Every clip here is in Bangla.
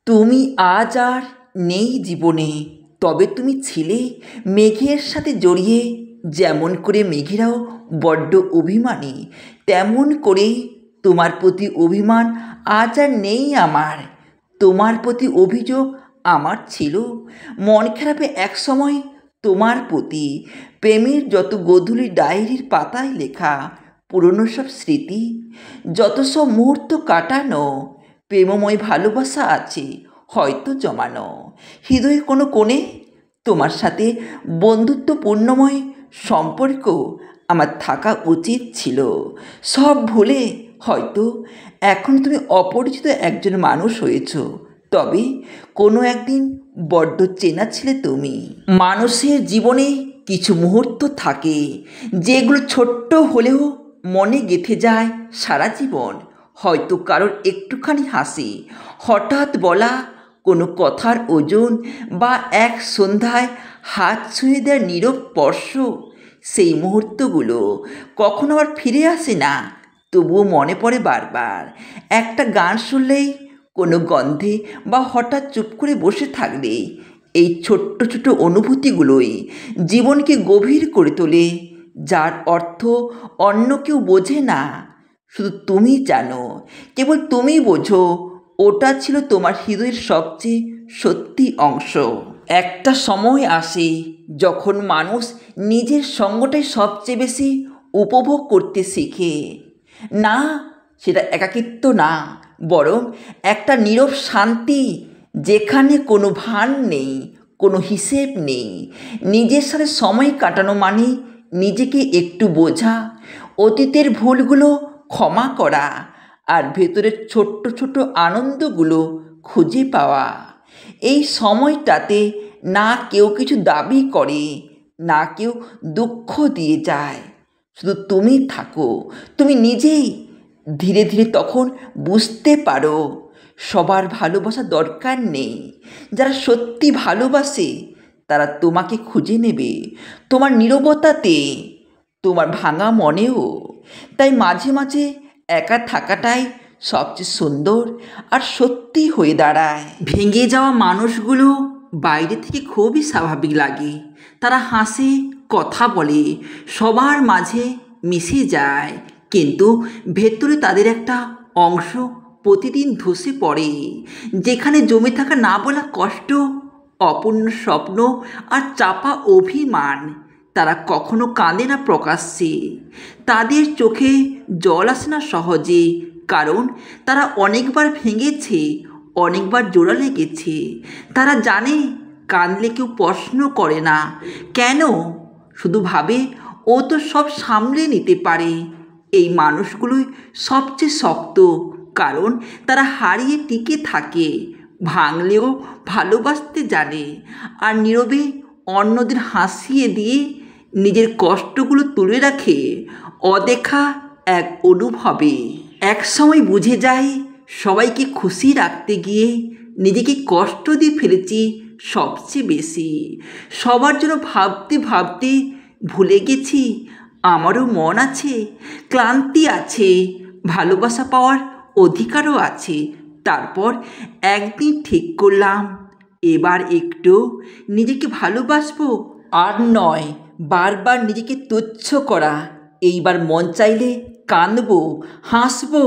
তুমি আজ আর নেই জীবনে, তবে তুমি ছিলে মেঘের সাথে জড়িয়ে। যেমন করে মেঘেরাও বড্ড অভিমানী, তেমন করেই তোমার প্রতি অভিমান আজ আর নেই আমার। তোমার প্রতি অভিযোগ আমার ছিল, মন খারাপে একসময় তোমার প্রতি। প্রেমের যত গোধূলি ডায়েরির পাতায় লেখা পুরনো সব স্মৃতি, যত সব মুহূর্ত কাটানো, প্রেমময় ভালোবাসা আছে হয়তো জমানো হৃদয়ের কোনো কোণে। তোমার সাথে বন্ধুত্বপূর্ণময় সম্পর্ক আমার থাকা উচিত ছিল। সব ভুলে হয়তো এখন তুমি অপরিচিত একজন মানুষ হয়েছ, তবে কোনো একদিন বড্ড চেনা ছিলে তুমি। মানুষের জীবনে কিছু মুহূর্ত থাকে যেগুলো ছোট্ট হলেও মনে গেঁথে যায় সারা জীবন। হয়তো কারোর একটুখানি হাসি, হঠাৎ বলা কোনো কথার ওজন, বা এক সন্ধ্যায় হাত ছুঁয়ে দেওয়ার নীরব স্পর্শ। সেই মুহূর্তগুলো কখনো আবার ফিরে আসে না, তবুও মনে পড়ে বারবার। একটা গান শুনলেই, কোনো গন্ধে, বা হঠাৎ চুপ করে বসে থাকলেই, এই ছোট্ট ছোট্ট অনুভূতিগুলোই জীবনকে গভীর করে তোলে, যার অর্থ অন্য কেউ বোঝে না, শুধু তুমি জানো। কেবল তুমি বোঝো, ওটা ছিল তোমার হৃদয়ের সবচেয়ে সত্যি অংশ। একটা সময় আসে যখন মানুষ নিজের সঙ্গটাই সবচেয়ে বেশি উপভোগ করতে শেখে। না, সেটা একাকিত্ব না, বরং একটা নীরব শান্তি, যেখানে কোনো ভান নেই, কোনো হিসেব নেই। নিজের সাথে সময় কাটানো মানে নিজেকে একটু বোঝা, অতীতের ভুলগুলো ক্ষমা করা, আর ভেতরের ছোট্ট ছোট্ট আনন্দগুলো খুঁজে পাওয়া। এই সময়টাতে না কেউ কিছু দাবি করে, না কেউ দুঃখ দিয়ে যায়, শুধু তুমি থাকো, তুমি নিজেই। ধীরে ধীরে তখন বুঝতে পারো, সবার ভালোবাসা দরকার নেই। যারা সত্যি ভালোবাসে তারা তোমাকে খুঁজে নেবে, তোমার নীরবতাতে, তোমার ভাঙা মনেও। তাই মাঝে মাঝে একা থাকাটাই সবচেয়ে সুন্দর আর সত্যি হয়ে দাঁড়ায়। ভেঙে যাওয়া মানুষগুলো বাইরে থেকে খুবই স্বাভাবিক লাগে। তারা হাসে, কথা বলে, সবার মাঝে মিশে যায়, কিন্তু ভেতরে তাদের একটা অংশ প্রতিদিন ধসে পড়ে। যেখানে জমে থাকা না বলা কষ্ট, অপূর্ণ স্বপ্ন, আর চাপা অভিমান। তারা কখনো কাঁদে না প্রকাশ্যে, তাদের চোখে জল আসে না সহজে, কারণ তারা অনেকবার ভেঙেছে, অনেকবার জোড়া লেগেছে। তারা জানে কাঁদলে কেউ প্রশ্ন করে না কেন, শুধু ভাবে ও তো সব সামলে নিতে পারে। এই মানুষগুলোই সবচেয়ে শক্ত, কারণ তারা হারিয়ে টিকে থাকে, ভাঙলেও ভালোবাসতে জানে, আর নীরবে অন্যদের হাসিয়ে দিয়ে নিজের কষ্টগুলো তুলে রাখে অদেখা এক অনুভবে। এক সময় বুঝে যায়, সবাইকে খুশি রাখতে গিয়ে নিজেকে কষ্ট দিয়ে ফেলেছি সবচেয়ে বেশি। সবার জন্য ভাবতে ভাবতে ভুলে গেছি আমারও মন আছে, ক্লান্তি আছে, ভালোবাসা পাওয়ার অধিকারও আছে। তারপর একদিন ঠিক করলাম, এবার একটু নিজেকে ভালোবাসবো, আর নয় বারবার নিজেকে তুচ্ছ করা। এইবার মন চাইলে কাঁদবো, হাসবো,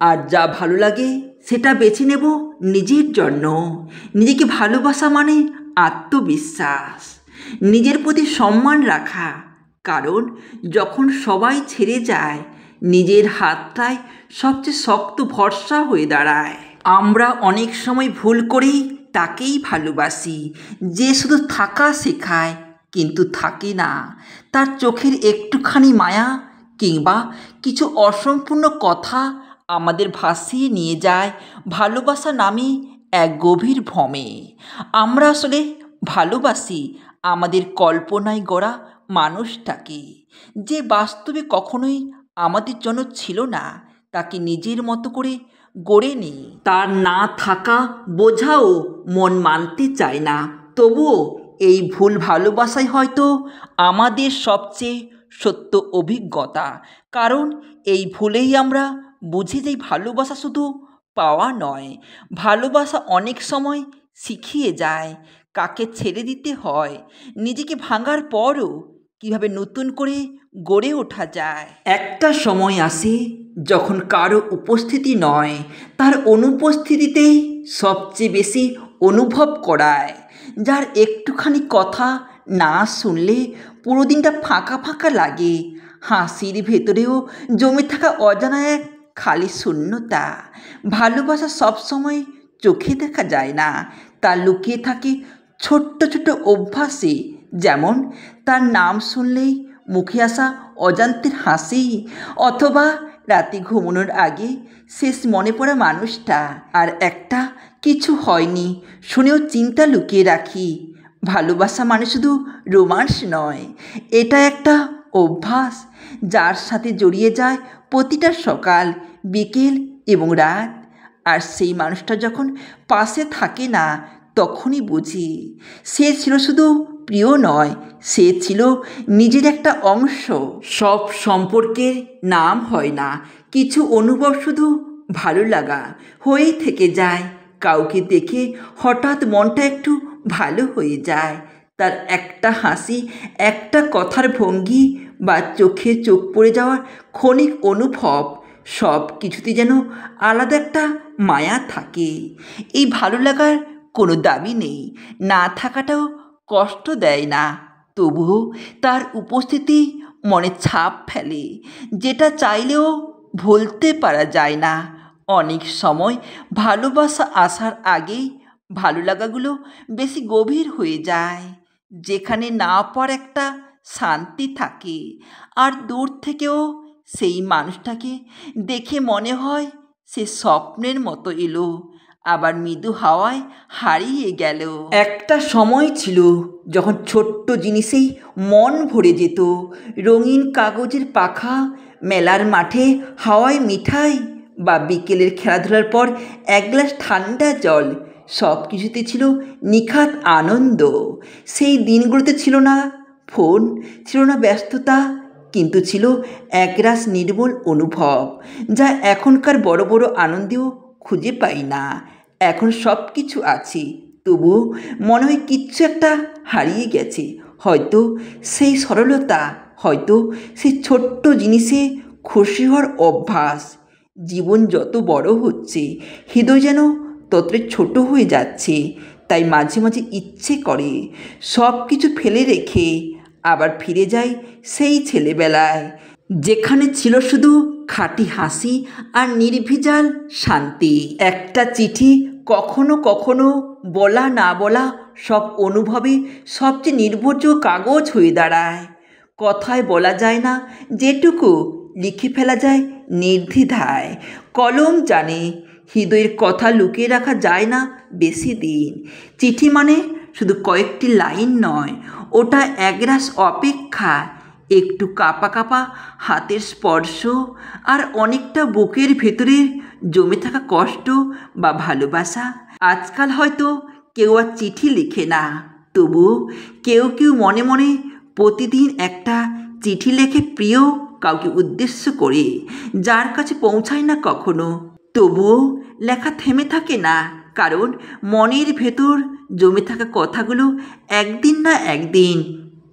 আর যা ভালো লাগে সেটা বেছে নেব নিজের জন্য। নিজেকে ভালোবাসা মানে আত্মবিশ্বাস, নিজের প্রতি সম্মান রাখা, কারণ যখন সবাই ছেড়ে যায়, নিজের হাতটাই সবচেয়ে শক্ত ভরসা হয়ে দাঁড়ায়। আমরা অনেক সময় ভুল করেই তাকেই ভালোবাসি যে শুধু থাকা শেখায় কিন্তু থাকে না। তার চোখের একটুখানি মায়া কিংবা কিছু অসম্পূর্ণ কথা আমাদের ভাসিয়ে নিয়ে যায় ভালোবাসা নামে এক গভীর ভ্রমে। আমরা আসলে ভালোবাসি আমাদের কল্পনায় গড়া মানুষটাকে, যে বাস্তবে কখনোই আমাদের জন্য ছিল না। তাকে নিজের মতো করে গড়ে নিই। তার না থাকা বোঝাও মন মানতে চায় না, তবুও এই ভুল ভালোবাসাই হয়তো আমাদের সবচেয়ে সত্য অভিজ্ঞতা। কারণ এই ভুলেই আমরা বুঝে যাই ভালোবাসা শুধু পাওয়া নয়। ভালোবাসা অনেক সময় শিখিয়ে যায় কাকে ছেড়ে দিতে হয়, নিজেকে ভাঙার পরও কীভাবে নতুন করে গড়ে ওঠা যায়। একটা সময় আসে যখন কারো উপস্থিতি নয়, তার অনুপস্থিতিতেই সবচেয়ে বেশি অনুভব করায়। যার একটুখানি কথা না শুনলে পুরো দিনটা ফাঁকা ফাঁকা লাগে, হাসির ভেতরেও জমে থাকা অজানা এক খালি শূন্যতা। ভালোবাসা সবসময় চোখে দেখা যায় না, তা লুকিয়ে থাকে ছোট্ট ছোট্ট অভ্যাসে, যেমন তার নাম শুনলেই মুখে আসা অজান্তের হাসি, অথবা রাতে ঘুমানোর আগে শেষ মনে পড়া মানুষটা। আর একটা কিছু হয়নি শুনেও চিন্তা লুকিয়ে রাখি। ভালোবাসা মানে শুধু রোমান্স নয়, এটা একটা অভ্যাস যার সাথে জড়িয়ে যায় প্রতিটা সকাল, বিকেল এবং রাত। আর সেই মানুষটা যখন পাশে থাকে না, তখনই বুঝি সে ছিল শুধু প্রিয় নয়, সে ছিল নিজের একটা অংশ। সব সম্পর্কের নাম হয় না, কিছু অনুভব শুধু ভালো লাগা হয়েই থেকে যায়। কাউকে দেখে হঠাৎ মনটা একটু ভালো হয়ে যায়, তার একটা হাসি, একটা কথার ভঙ্গি বা চোখে চোখ পড়ে যাওয়ার ক্ষণিক অনুভব, সব কিছুতে যেন আলাদা একটা মায়া থাকে। এই ভালো লাগার কোনো দাবি নেই, না থাকাটাও কষ্ট দেয় না, তবুও তার উপস্থিতি মনে ছাপ ফেলে, যেটা চাইলেও ভুলতে পারা যায় না। অনেক সময় ভালোবাসা আসার আগেই ভালো লাগাগুলো বেশি গভীর হয়ে যায়, যেখানে না পাওয়ার একটা শান্তি থাকে। আর দূর থেকেও সেই মানুষটাকে দেখে মনে হয় সে স্বপ্নের মতো এলো, আবার মৃদু হাওয়ায় হারিয়ে গেল। একটা সময় ছিল যখন ছোট্ট জিনিসেই মন ভরে যেত, রঙিন কাগজের পাখা, মেলার মাঠে হাওয়ায় মিঠাই, বা বিকেলের খেলাধুলার পর এক গ্লাস ঠান্ডা জল, সব কিছুতে ছিল নিখাত আনন্দ। সেই দিনগুলোতে ছিল না ফোন, ছিল না ব্যস্ততা, কিন্তু ছিল একরাশ নির্মল অনুভব, যা এখনকার বড় বড় আনন্দেও খুঁজে পাই না। এখন সব কিছু আছে, তবুও মনে হয় কিচ্ছু একটা হারিয়ে গেছে। হয়তো সেই সরলতা, হয়তো সেই ছোট্ট জিনিসে খুশি হওয়ার অভ্যাস। জীবন যত বড় হচ্ছে, হৃদয় যেন ততটাই ছোট হয়ে যাচ্ছে। তাই মাঝে মাঝে ইচ্ছে করে সব কিছু ফেলে রেখে আবার ফিরে যাই সেই ছেলেবেলায়, যেখানে ছিল শুধু খাঁটি হাসি আর নির্ভেজাল শান্তি। একটা চিঠি কখনো কখনো বলা না বলা সব অনুভবে সবচেয়ে নির্ভরযোগ্য কাগজ হয়ে দাঁড়ায়। কথায় বলা যায় না যেটুকু, লিখে ফেলা যায় নির্দ্বিধায়। কলম জানে হৃদয়ের কথা লুকিয়ে রাখা যায় না বেশি দিন। চিঠি মানে শুধু কয়েকটি লাইন নয়, ওটা একরাশ অপেক্ষা, একটু কাঁপা কাঁপা হাতের স্পর্শ, আর অনেকটা বুকের ভেতরে জমে থাকা কষ্ট বা ভালোবাসা। আজকাল হয়তো কেউ আর চিঠি লিখে না, তবুও কেউ কেউ মনে মনে প্রতিদিন একটা চিঠি লেখে প্রিয় কাউকে উদ্দেশ্য করে, যার কাছে পৌঁছায় না কখনো। তবুও লেখা থেমে থাকে না, কারণ মনের ভেতর জমে থাকা কথাগুলো একদিন না একদিন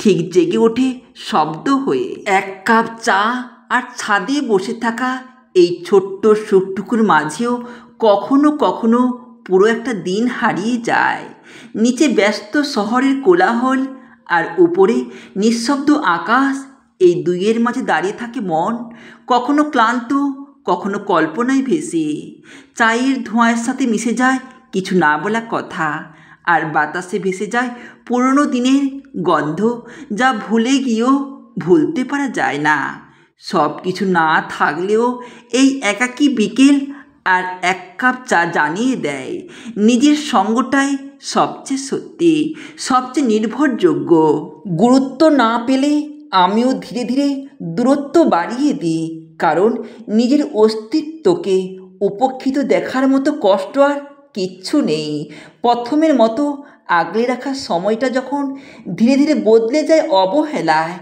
ঠিক জেগে ওঠে শব্দ হয়ে। এক কাপ চা আর ছাদে বসে থাকা এই ছোট্ট সুখটুকুর মাঝেও কখনো কখনো পুরো একটা দিন হারিয়ে যায়। নিচে ব্যস্ত শহরের কোলাহল আর উপরে নিঃশব্দ আকাশ, এই দুইয়ের মাঝে দাঁড়িয়ে থাকে মন, কখনো ক্লান্ত, কখনো কল্পনায় ভেসে। চায়ের ধোঁয়ার সাথে মিশে যায় কিছু না বলা কথা, আর বাতাসে ভেসে যায় পুরনো দিনের গন্ধ, যা ভুলে গিয়েও ভুলতে পারা যায় না। সব কিছু না থাকলেও এই একাকী বিকেল আর এক কাপ চা জানিয়ে দেয় নিজের সঙ্গটাই সবচেয়ে সত্যি, সবচেয়ে নির্ভরযোগ্য। গুরুত্ব না পেলে আমিও ধীরে ধীরে দূরত্ব বাড়িয়ে দিই, কারণ নিজের অস্তিত্বকে উপেক্ষিত দেখার মতো কষ্ট আর কিচ্ছু নেই। প্রথমের মতো আগলে রাখার সময়টা যখন ধীরে ধীরে বদলে যায় অবহেলায়,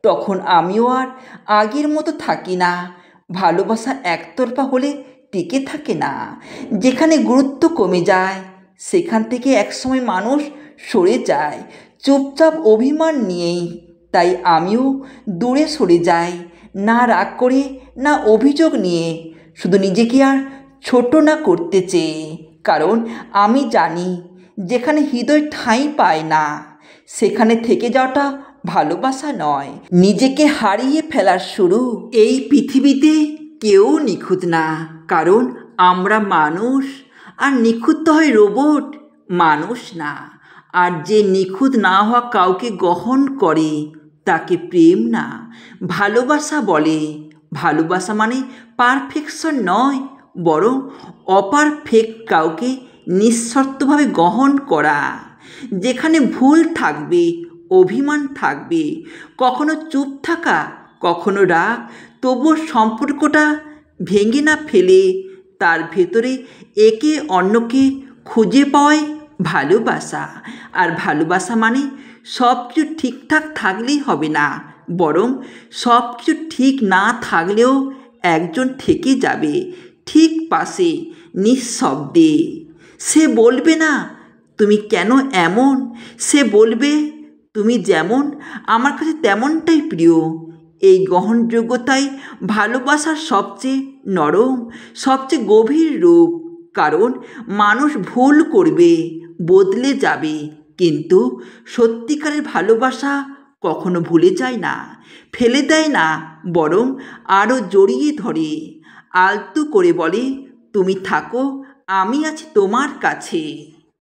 তখন আমিও আর আগের মতো থাকি না। ভালোবাসা একতরফা হলে টিকে থাকে না। যেখানে গুরুত্ব কমে যায় সেখান থেকে একসময় মানুষ সরে যায় চুপচাপ অভিমান নিয়েই। তাই আমিও দূরে সরে যাই, না রাগ করে না অভিযোগ নিয়ে, শুধু নিজেকে আর ছোট না করতে চেয়ে। কারণ আমি জানি যেখানে হৃদয় ঠাঁই পায় না সেখানে থেকে যাওয়াটা ভালোবাসা নয়, নিজেকে হারিয়ে ফেলার শুরু। এই পৃথিবীতে কেউ নিখুঁত না, কারণ আমরা মানুষ। আর নিখুঁত তো হয় রোবট, মানুষ না। আর যে নিখুঁত না হওয়া কাউকে গ্রহণ করে তাকে প্রেম না ভালোবাসা বলে। ভালোবাসা মানে পারফেকশন নয়, বরং অপারফেক্ট কাউকে নিঃশর্তভাবে গ্রহণ করা। যেখানে ভুল থাকবে, অভিমান থাকবে, কখনো চুপ থাকা, কখনো রাগ, তবুও সম্পর্কটা ভেঙে না ফেলে তার ভেতরে একে অন্যকে খুঁজে পাওয়াই ভালোবাসা। আর ভালোবাসা মানে সব কিছু ঠিকঠাক থাকলেই হবে না, বরং সব কিছু ঠিক না থাকলেও একজন থেকে যাবে ঠিক পাশে নিঃশব্দে। সে বলবে না তুমি কেন এমন, সে বলবে তুমি যেমন আমার কাছে তেমনটাই প্রিয়। এই গ্রহণযোগ্যতাই ভালোবাসার সবচেয়ে নরম, সবচেয়ে গভীর রূপ। কারণ মানুষ ভুল করবে, বদলে যাবে, কিন্তু সত্যিকারের ভালোবাসা কখনো ভুলে যায় না, ফেলে দেয় না, বরং আরও জড়িয়ে ধরে, আলতো করে বলে তুমি থাকো, আমি আছি তোমার কাছে।